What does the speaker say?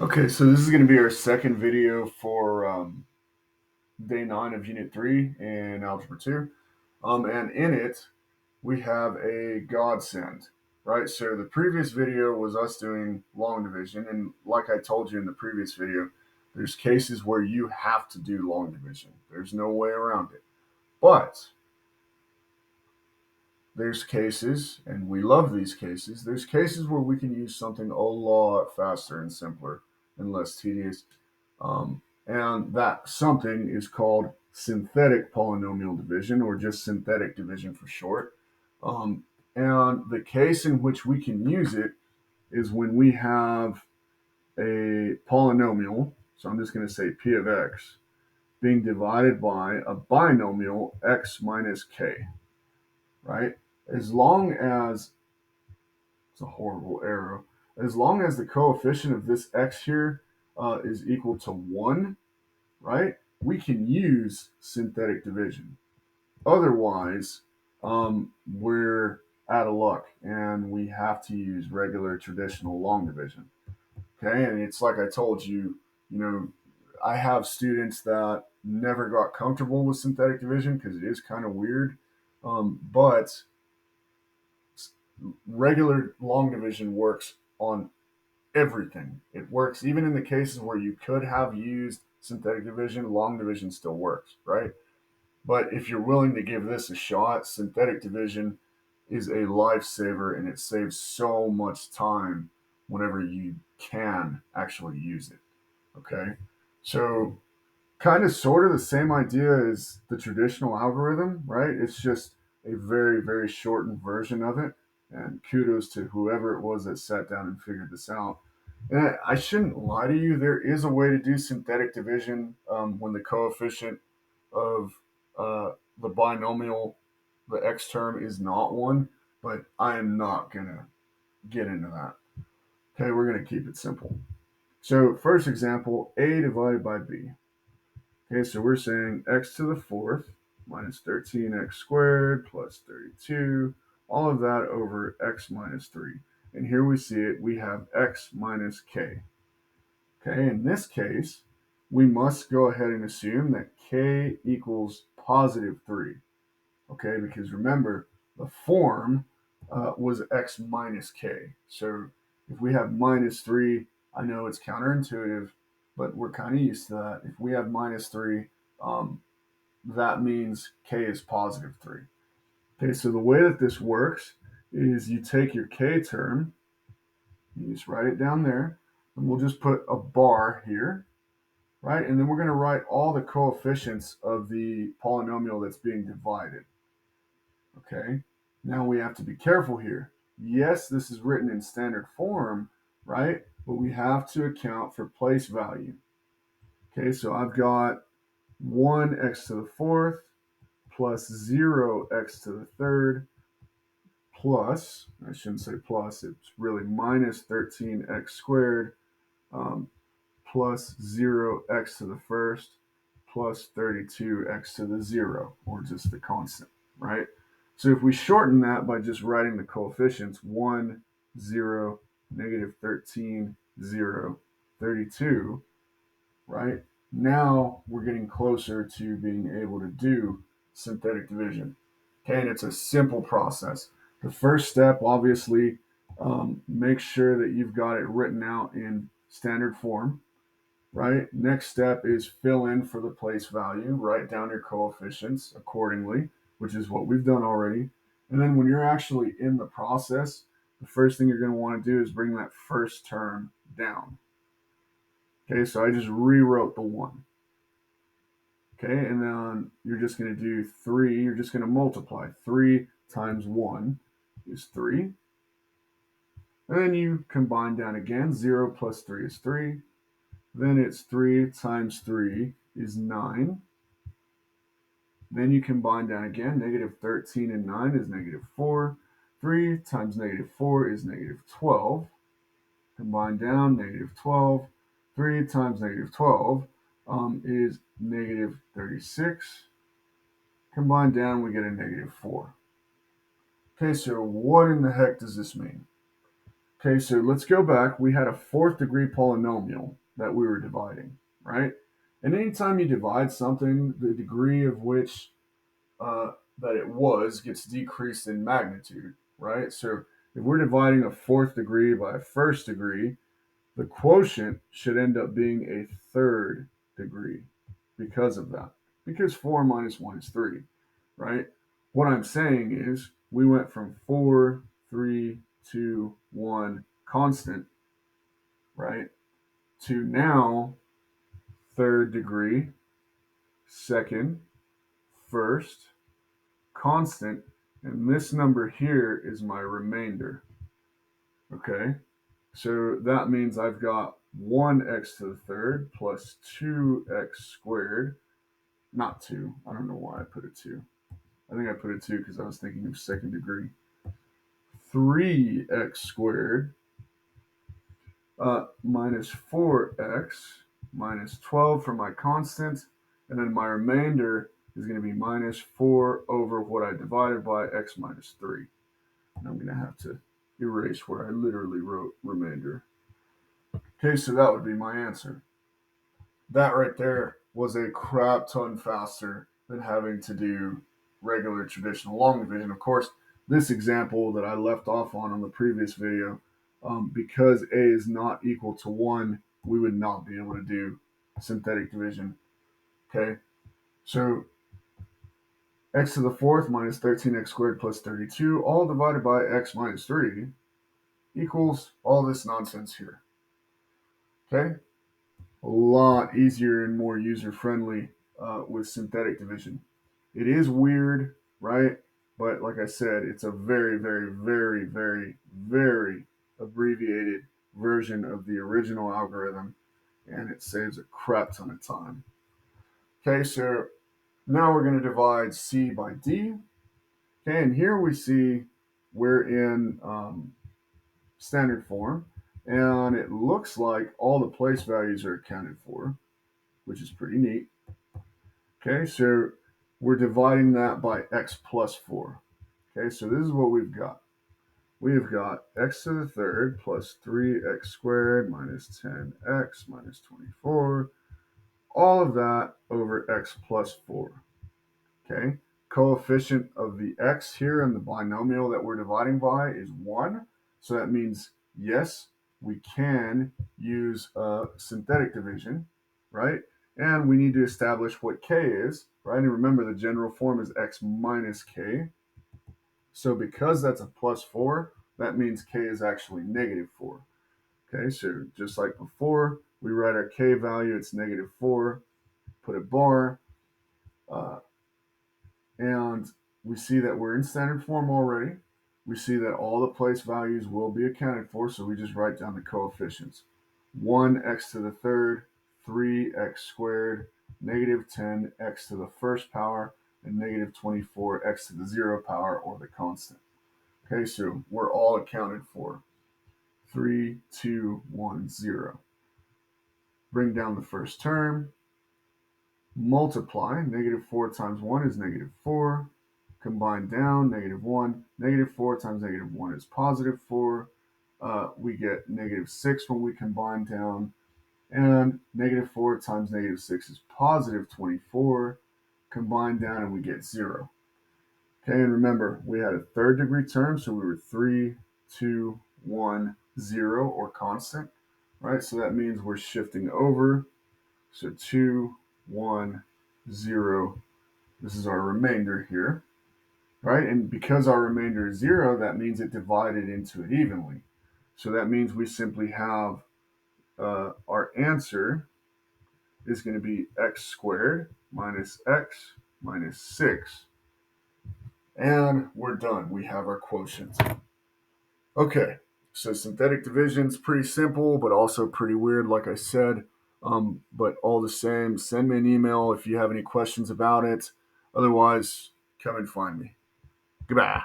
Okay, so this is going to be our second video for day 9 of Unit 3 in Algebra 2. And in it, we have a godsend, right? So the previous video was us doing long division. And like I told you in the previous video, there's cases where you have to do long division. There's no way around it. But there's cases, and we love these cases, there's cases where we can use something a lot faster and simpler and less tedious. And that something is called synthetic polynomial division, or just synthetic division for short. Um, and the case in which we can use it is when we have a polynomial, so I'm just going to say p of x, being divided by a binomial x minus k, right? As long as it's a horrible arrow, as long as the coefficient of this x here is equal to 1, right, we can use synthetic division. Otherwise, we're out of luck and we have to use regular traditional long division. Okay, and it's like I told you, you know, I have students that never got comfortable with synthetic division because it is kind of weird. But regular long division works on everything. It works even in the cases where you could have used synthetic division, long division still works, right? But if you're willing to give this a shot, synthetic division is a lifesaver and it saves so much time whenever you can actually use it. Okay. So, kind of sort of the same idea as the traditional algorithm, right? It's just a very, very shortened version of it. And kudos to whoever it was that sat down and figured this out. And I shouldn't lie to you, there is a way to do synthetic division when the coefficient of the binomial, the x term, is not one, but I am not going to get into that. Okay, we're going to keep it simple. So, first example, a divided by b. Okay, so we're saying x to the fourth minus 13x squared plus 32, all of that over x minus 3. And here we see it, we have x minus k. Okay, in this case, we must go ahead and assume that k equals positive 3. Okay, because remember, the form was x minus k. So if we have minus 3, I know it's counterintuitive, but we're kind of used to that. If we have minus 3, um, that means k is positive 3. Okay, so the way that this works is you take your k term, you just write it down there, and we'll just put a bar here, right? And then we're going to write all the coefficients of the polynomial that's being divided. Okay, now we have to be careful here. Yes, this is written in standard form, right? But we have to account for place value. Okay, so I've got 1x to the fourth plus 0x to the third plus, I shouldn't say plus, it's really minus 13x squared um, plus 0x to the first plus 32x to the 0, or just the constant, right? So if we shorten that by just writing the coefficients 1, 0, negative 13, 0, 32, right? Now we're getting closer to being able to do synthetic division. Okay, and it's a simple process. The first step, obviously, make sure that you've got it written out in standard form, right? Next step is fill in for the place value, write down your coefficients accordingly, which is what we've done already. And then when you're actually in the process, the first thing you're going to want to do is bring that first term down. Okay, so I just rewrote the 1. Okay, and then you're just going to do 3, you're just going to multiply. 3 times 1 is 3. And then you combine down again. 0 plus 3 is 3. Then it's 3 times 3 is 9. Then you combine down again. Negative 13 and 9 is negative 4. 3 times negative 4 is negative 12. Combine down, negative 12. 3 times negative 12 is negative 36. Combine down, we get a negative 4. Okay, so what in the heck does this mean? Okay, so let's go back. We had a fourth degree polynomial that we were dividing, right? And anytime you divide something, the degree of which that it was gets decreased in magnitude, right? So if we're dividing a fourth degree by a first degree, the quotient should end up being a third degree because of that. Because 4 minus 1 is 3, right? What I'm saying is we went from 4, 3, 2, 1 constant, right, to now third degree, second, first, constant, and this number here is my remainder. Okay, so that means I've got 1x to the third plus 2x squared. Not 2. I don't know why I put it 2. I think I put it 2 because I was thinking of second degree. 3x squared minus 4x minus 12 for my constant. And then my remainder is going to be minus 4 over what I divided by x minus 3. And I'm going to have to erase where I literally wrote remainder. Okay, so that would be my answer. That right there was a crap ton faster than having to do regular traditional long division. Of course, this example that I left off on the previous video, because a is not equal to 1, we would not be able to do synthetic division. Okay, so x to the fourth minus 13x squared plus 32, all divided by x minus 3 equals all this nonsense here. Okay, a lot easier and more user friendly with synthetic division. It is weird, right? But like I said, it's a very, very, very, very, very abbreviated version of the original algorithm, and it saves a crap ton of time. Okay, so now we're going to divide C by D. Okay, and here we see we're in standard form, and it looks like all the place values are accounted for, which is pretty neat. Okay, so we're dividing that by x plus 4. Okay, so this is what we've got. We've got x to the third plus 3x squared minus 10x minus 24, all of that over x plus 4. Okay, coefficient of the x here in the binomial that we're dividing by is 1. So that means, yes, we can use synthetic division, right? And we need to establish what k is, right? And remember, the general form is x minus k. So because that's a plus 4, that means k is actually negative 4. Okay, so just like before, we write our k value, it's negative 4, put a bar, and we see that we're in standard form already. We see that all the place values will be accounted for, so we just write down the coefficients. 1x to the third, 3x squared, negative 10x to the first power, and negative 24x to the 0 power, or the constant. Okay, so we're all accounted for. 3, 2, 1, 0. Bring down the first term. Multiply. Negative 4 times 1 is negative 4. Combine down, negative 1. Negative 4 times negative 1 is positive 4. We get negative 6 when we combine down. And negative 4 times negative 6 is positive 24. Combine down and we get 0. Okay, and remember, we had a third degree term, so we were 3, 2, 1, 0, or constant, right? So that means we're shifting over. So 2, 1, 0. This is our remainder here, right? And because our remainder is 0, that means it divided into it evenly. So that means we simply have our answer is going to be x squared minus x minus 6. And we're done. We have our quotient. Okay, so synthetic division is pretty simple, but also pretty weird, like I said. But all the same, send me an email if you have any questions about it. Otherwise, come and find me. Goodbye.